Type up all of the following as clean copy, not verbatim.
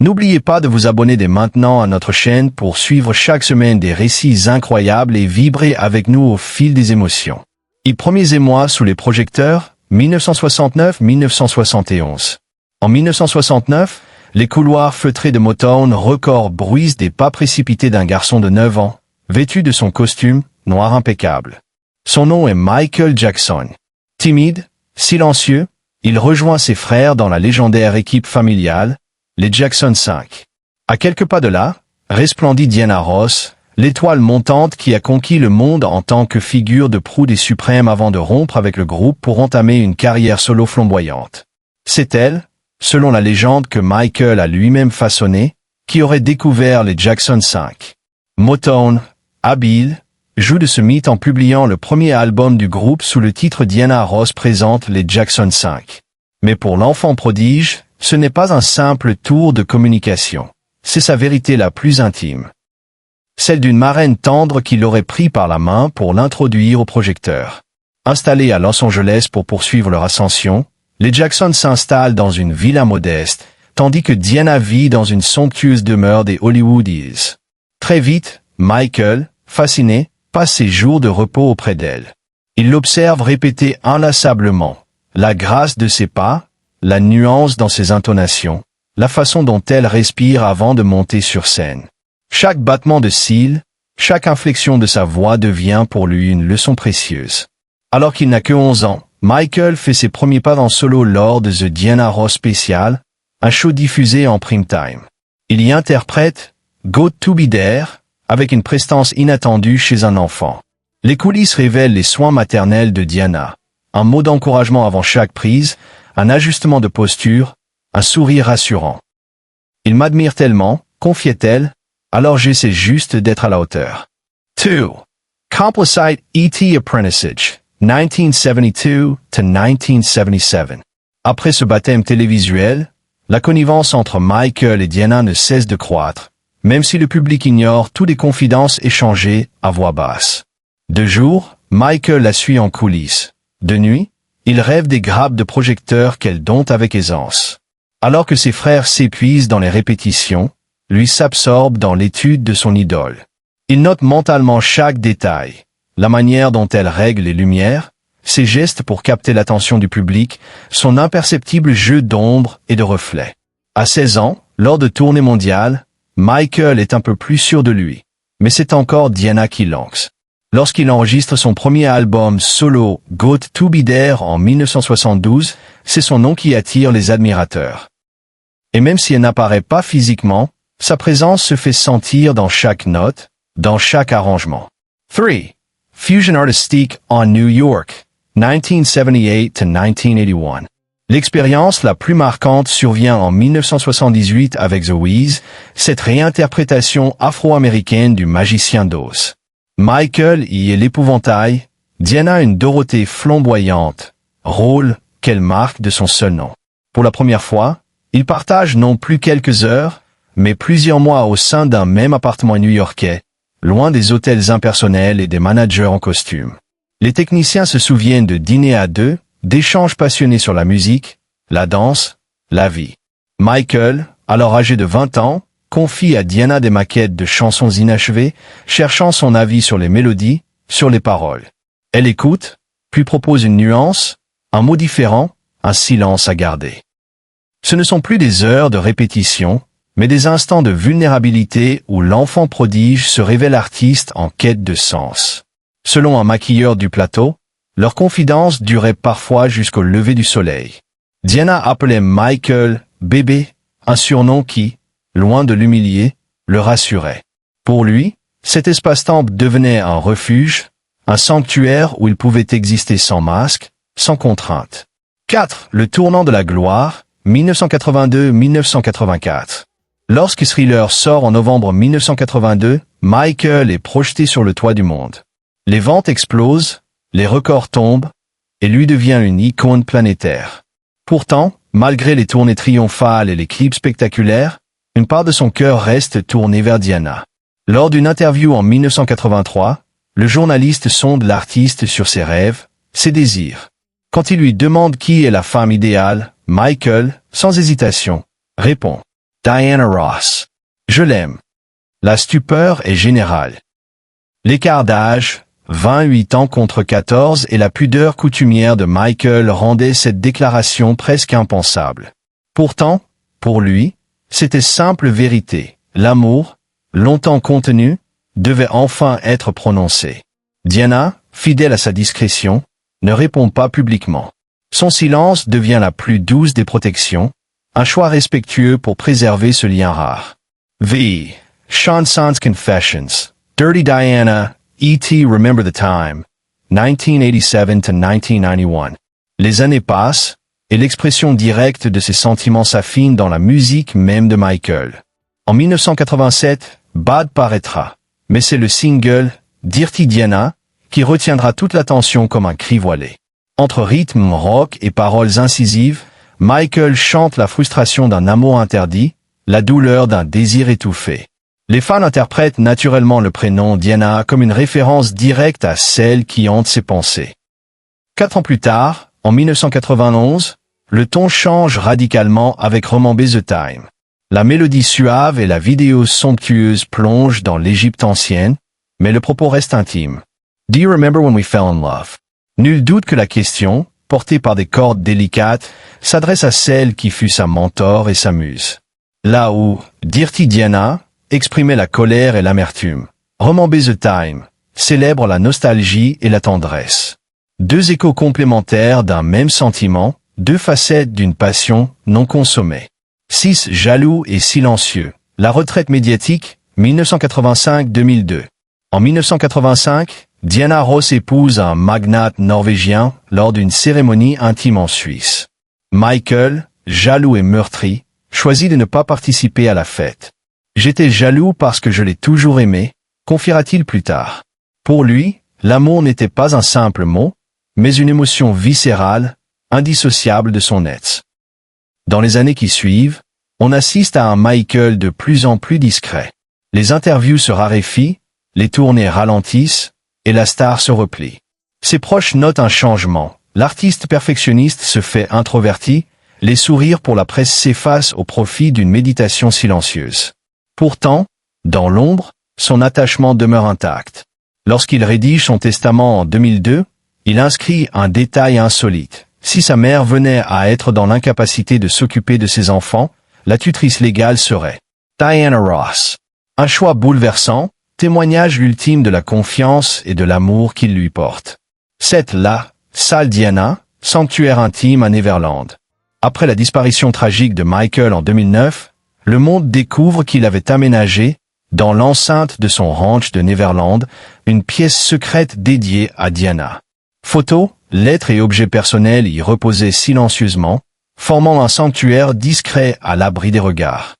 N'oubliez pas de vous abonner dès maintenant à notre chaîne pour suivre chaque semaine des récits incroyables et vibrer avec nous au fil des émotions. Les premiers émois sous les projecteurs, 1969-1971. En 1969, les couloirs feutrés de Motown Records bruisent des pas précipités d'un garçon de 9 ans, vêtu de son costume, noir impeccable. Son nom est Michael Jackson. Timide, silencieux, il rejoint ses frères dans la légendaire équipe familiale, les Jackson 5. À quelques pas de là, resplendit Diana Ross, l'étoile montante qui a conquis le monde en tant que figure de proue des suprêmes avant de rompre avec le groupe pour entamer une carrière solo flamboyante. C'est elle, selon la légende que Michael a lui-même façonnée, qui aurait découvert les Jackson 5. Motown, habile, joue de ce mythe en publiant le premier album du groupe sous le titre Diana Ross présente les Jackson 5. Mais pour l'enfant prodige, ce n'est pas un simple tour de communication. C'est sa vérité la plus intime. Celle d'une marraine tendre qui l'aurait pris par la main pour l'introduire au projecteur. Installés à Los Angeles pour poursuivre leur ascension, les Jackson s'installent dans une villa modeste, tandis que Diana vit dans une somptueuse demeure des Hollywoodies. Très vite, Michael, fasciné, passe ses jours de repos auprès d'elle. Il l'observe répéter inlassablement la grâce de ses pas, la nuance dans ses intonations, la façon dont elle respire avant de monter sur scène. Chaque battement de cils, chaque inflexion de sa voix devient pour lui une leçon précieuse. Alors qu'il n'a que 11 ans, Michael fait ses premiers pas en solo lors de The Diana Ross Special, un show diffusé en prime time. Il y interprète « Got to Be There » avec une prestance inattendue chez un enfant. Les coulisses révèlent les soins maternels de Diana, un mot d'encouragement avant chaque prise, un ajustement de posture, un sourire rassurant. « Il m'admire tellement », confiait-elle, « alors j'essaie juste d'être à la hauteur. » 2. Complicite E.T. Apprenticeship, 1972-1977. Après ce baptême télévisuel, la connivence entre Michael et Diana ne cesse de croître, même si le public ignore toutes les confidences échangées à voix basse. De jour, Michael la suit en coulisses. De nuit, il rêve des grappes de projecteurs qu'elle dompte avec aisance. Alors que ses frères s'épuisent dans les répétitions, lui s'absorbe dans l'étude de son idole. Il note mentalement chaque détail, la manière dont elle règle les lumières, ses gestes pour capter l'attention du public, son imperceptible jeu d'ombre et de reflets. À 16 ans, lors de tournées mondiales, Michael est un peu plus sûr de lui. Mais c'est encore Diana qui lance. Lorsqu'il enregistre son premier album solo, Got to Be There en 1972, c'est son nom qui attire les admirateurs. Et même si elle n'apparaît pas physiquement, sa présence se fait sentir dans chaque note, dans chaque arrangement. 3. Fusion Artistique en New York, 1978-1981. L'expérience la plus marquante survient en 1978 avec The Wiz, cette réinterprétation afro-américaine du Magicien d'Oz. Michael y est l'épouvantail, Diana une Dorothée flamboyante, rôle qu'elle marque de son seul nom. Pour la première fois, ils partagent non plus quelques heures, mais plusieurs mois au sein d'un même appartement new-yorkais, loin des hôtels impersonnels et des managers en costume. Les techniciens se souviennent de dîners à deux, d'échanges passionnés sur la musique, la danse, la vie. Michael, alors âgé de 20 ans, confie à Diana des maquettes de chansons inachevées, cherchant son avis sur les mélodies, sur les paroles. Elle écoute, puis propose une nuance, un mot différent, un silence à garder. Ce ne sont plus des heures de répétition, mais des instants de vulnérabilité où l'enfant prodige se révèle artiste en quête de sens. Selon un maquilleur du plateau, leur confidence durait parfois jusqu'au lever du soleil. Diana appelait Michael « bébé », un surnom qui, loin de l'humilier, le rassurait. Pour lui, cet espace-temps devenait un refuge, un sanctuaire où il pouvait exister sans masque, sans contrainte. 4. Le tournant de la gloire, 1982-1984. Lorsque Thriller sort en novembre 1982, Michael est projeté sur le toit du monde. Les ventes explosent, les records tombent, et lui devient une icône planétaire. Pourtant, malgré les tournées triomphales et les clips spectaculaires, une part de son cœur reste tournée vers Diana. Lors d'une interview en 1983, le journaliste sonde l'artiste sur ses rêves, ses désirs. Quand il lui demande qui est la femme idéale, Michael, sans hésitation, répond Diana Ross. Je l'aime. La stupeur est générale. L'écart d'âge, 28 ans contre 14, et la pudeur coutumière de Michael rendaient cette déclaration presque impensable. Pourtant, pour lui, c'était simple vérité. L'amour, longtemps contenu, devait enfin être prononcé. Diana, fidèle à sa discrétion, ne répond pas publiquement. Son silence devient la plus douce des protections, un choix respectueux pour préserver ce lien rare. V. Sean Sands Confessions. Dirty Diana, E.T. Remember the Time. 1987-1991. Les années passent, et l'expression directe de ses sentiments s'affine dans la musique même de Michael. En 1987, Bad paraîtra, mais c'est le single Dirty Diana qui retiendra toute l'attention comme un cri voilé. Entre rythme rock et paroles incisives, Michael chante la frustration d'un amour interdit, la douleur d'un désir étouffé. Les fans interprètent naturellement le prénom Diana comme une référence directe à celle qui hante ses pensées. 4 ans plus tard, en 1991, le ton change radicalement avec Remember the Time. La mélodie suave et la vidéo somptueuse plongent dans l'Égypte ancienne, mais le propos reste intime. Do you remember when we fell in love? Nul doute que la question, portée par des cordes délicates, s'adresse à celle qui fut sa mentor et sa muse. Là où Dirty Diana exprimait la colère et l'amertume, Remember the Time célèbre la nostalgie et la tendresse. Deux échos complémentaires d'un même sentiment, deux facettes d'une passion non consommée. 6. Jaloux et silencieux. La retraite médiatique, 1985-2002. En 1985, Diana Ross épouse un magnate norvégien lors d'une cérémonie intime en Suisse. Michael, jaloux et meurtri, choisit de ne pas participer à la fête. J'étais jaloux parce que je l'ai toujours aimé, confiera-t-il plus tard. Pour lui, l'amour n'était pas un simple mot, mais une émotion viscérale, indissociable de son être. Dans les années qui suivent, on assiste à un Michael de plus en plus discret. Les interviews se raréfient, les tournées ralentissent, et la star se replie. Ses proches notent un changement. L'artiste perfectionniste se fait introverti, les sourires pour la presse s'effacent au profit d'une méditation silencieuse. Pourtant, dans l'ombre, son attachement demeure intact. Lorsqu'il rédige son testament en 2002, il inscrit un détail insolite. Si sa mère venait à être dans l'incapacité de s'occuper de ses enfants, la tutrice légale serait Diana Ross. Un choix bouleversant, témoignage ultime de la confiance et de l'amour qu'il lui porte. 7. La salle Diana, sanctuaire intime à Neverland. Après la disparition tragique de Michael en 2009, le monde découvre qu'il avait aménagé, dans l'enceinte de son ranch de Neverland, une pièce secrète dédiée à Diana. Photos, lettres et objets personnels y reposaient silencieusement, formant un sanctuaire discret à l'abri des regards.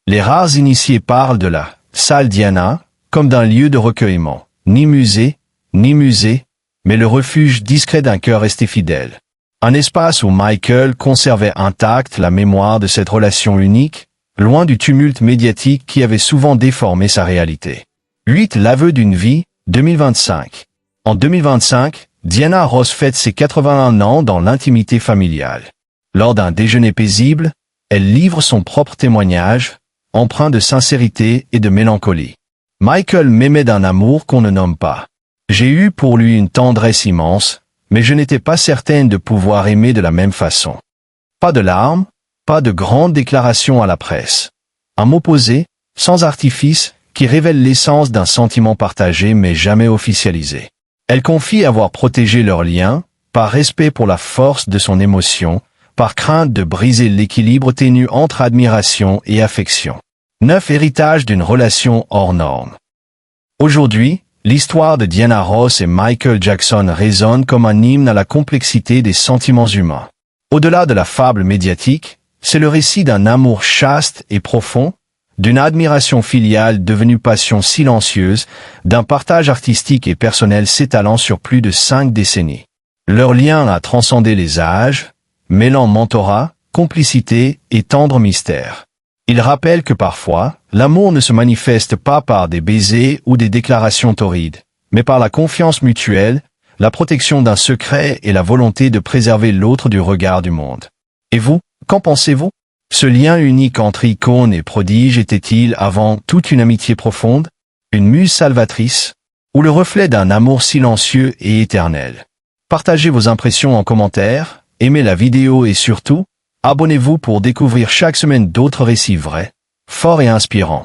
Les rares initiés parlent de la salle Diana comme d'un lieu de recueillement, ni musée, mais le refuge discret d'un cœur resté fidèle. Un espace où Michael conservait intacte la mémoire de cette relation unique, loin du tumulte médiatique qui avait souvent déformé sa réalité. 8. L'aveu d'une vie, 2025. En 2025, Diana Ross fête ses 81 ans dans l'intimité familiale. Lors d'un déjeuner paisible, elle livre son propre témoignage, empreint de sincérité et de mélancolie. Michael m'aimait d'un amour qu'on ne nomme pas. J'ai eu pour lui une tendresse immense, mais je n'étais pas certaine de pouvoir aimer de la même façon. Pas de larmes, pas de grandes déclarations à la presse. Un mot posé, sans artifice, qui révèle l'essence d'un sentiment partagé mais jamais officialisé. Elle confie avoir protégé leur lien, par respect pour la force de son émotion, par crainte de briser l'équilibre ténu entre admiration et affection. 9. Héritage d'une relation hors norme. Aujourd'hui, l'histoire de Diana Ross et Michael Jackson résonne comme un hymne à la complexité des sentiments humains. Au-delà de la fable médiatique, c'est le récit d'un amour chaste et profond, d'une admiration filiale devenue passion silencieuse, d'un partage artistique et personnel s'étalant sur plus de 5 décennies. Leur lien a transcendé les âges, mêlant mentorat, complicité et tendre mystère. Il rappelle que parfois, l'amour ne se manifeste pas par des baisers ou des déclarations torrides, mais par la confiance mutuelle, la protection d'un secret et la volonté de préserver l'autre du regard du monde. Et vous, qu'en pensez-vous? Ce lien unique entre icône et prodige était-il avant toute une amitié profonde, une muse salvatrice, ou le reflet d'un amour silencieux et éternel? Partagez vos impressions en commentaire, aimez la vidéo et surtout, abonnez-vous pour découvrir chaque semaine d'autres récits vrais, forts et inspirants.